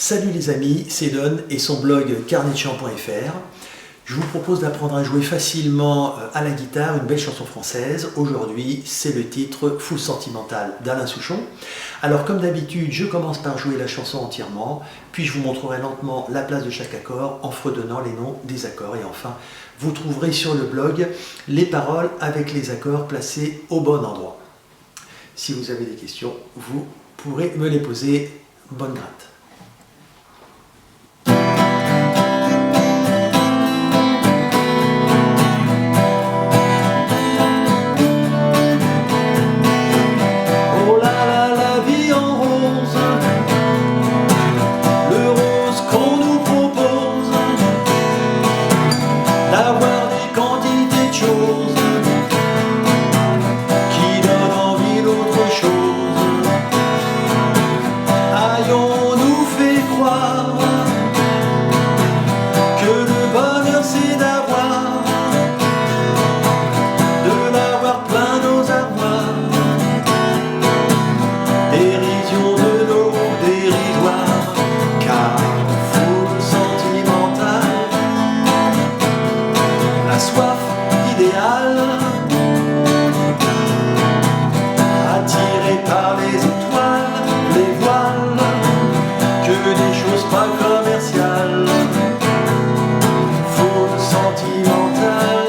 Salut les amis, c'est Don et son blog carnetchant.fr. Je vous propose d'apprendre à jouer facilement à la guitare une belle chanson française. Aujourd'hui, c'est le titre Full Sentimental d'Alain Souchon. Alors comme d'habitude, je commence par jouer la chanson entièrement, puis je vous montrerai lentement la place de chaque accord en fredonnant les noms des accords. Et enfin, vous trouverez sur le blog les paroles avec les accords placés au bon endroit. Si vous avez des questions, vous pourrez me les poser. Bonne gratte. Attiré par les étoiles, les voiles, que des choses pas commerciales, full sentimental.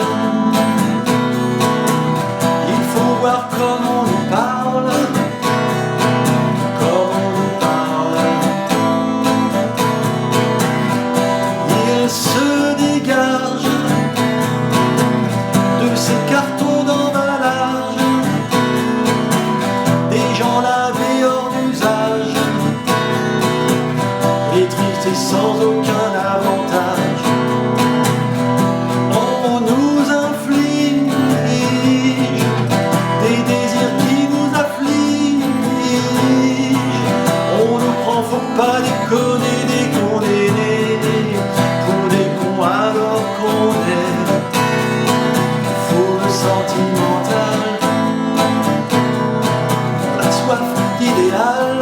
Il faut voir comment on nous parle, comme on nous parle. Il se dégage de ces cartons d'emballage, des gens lavés hors d'usage, et tristes et sans aucun avantage. On nous inflige des désirs qui nous affligent. On nous prend, faut pas déconner, des condamnés pour des cons alors qu'on est full sentimental. Idéal,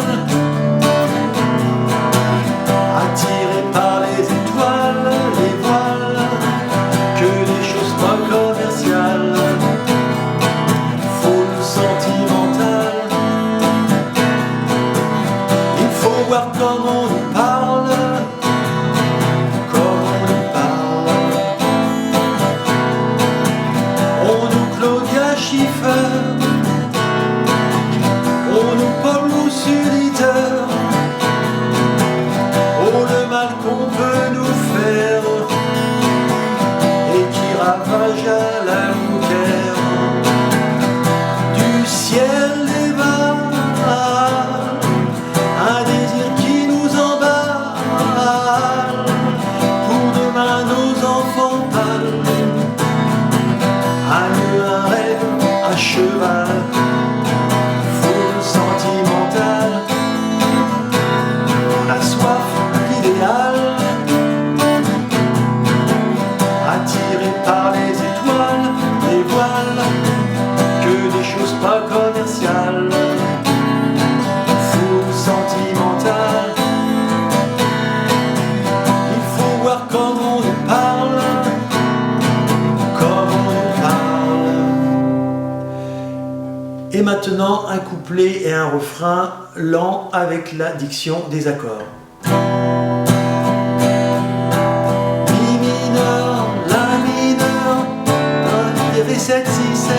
attiré par les étoiles, les voiles, que des choses pas commerciales, full sentimental. Il faut voir comment on nous parle, comme on nous parle. On nous Claudia Schiffer, on nous Paul Mousseliteur. Oh, le mal qu'on peut nous faire et qui ravage à la paupière. Du ciel des balles, un désir qui nous emballe. Pour demain nos enfants pâles, à nous un rêve à cheval. La soif idéal, attiré par les étoiles, les voiles, que des choses pas commerciales, full sentimental. Il faut voir comment on nous parle, comme on nous parle. Et maintenant, un couplet et un refrain lent avec la diction des accords. Mi mineur, la mineur, Ré 7, 6, 7.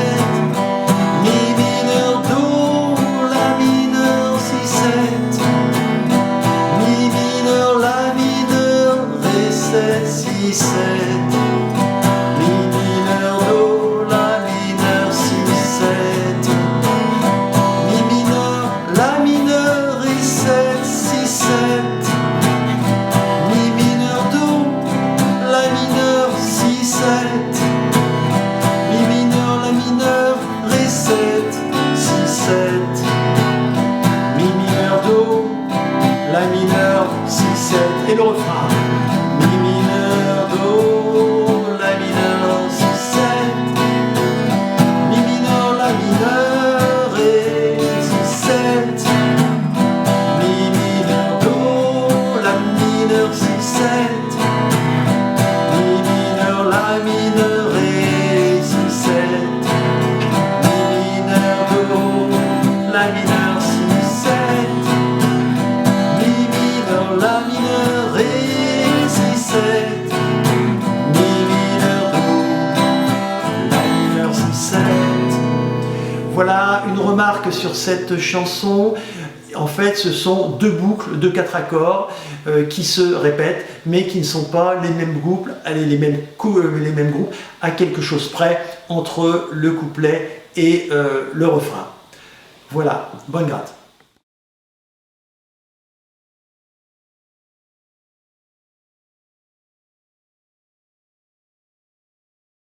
Mi mineur, Do, la mineur, 6, 7. Mi mineur, la mineur, Ré 7, 6, 7. Mi mineur, Do, la mineur, 6, 7. Mi mineur, la mineur, Ré 7, 6, 7. Mi mineur, Do, la mineur, 6, 7. Mi mineur, la mineur, Voilà une remarque sur cette chanson. En fait, ce sont deux boucles de 4 accords qui se répètent, mais qui ne sont pas les mêmes boucles, les mêmes groupes, à quelque chose près entre le couplet et le refrain. Voilà, bonne gratte.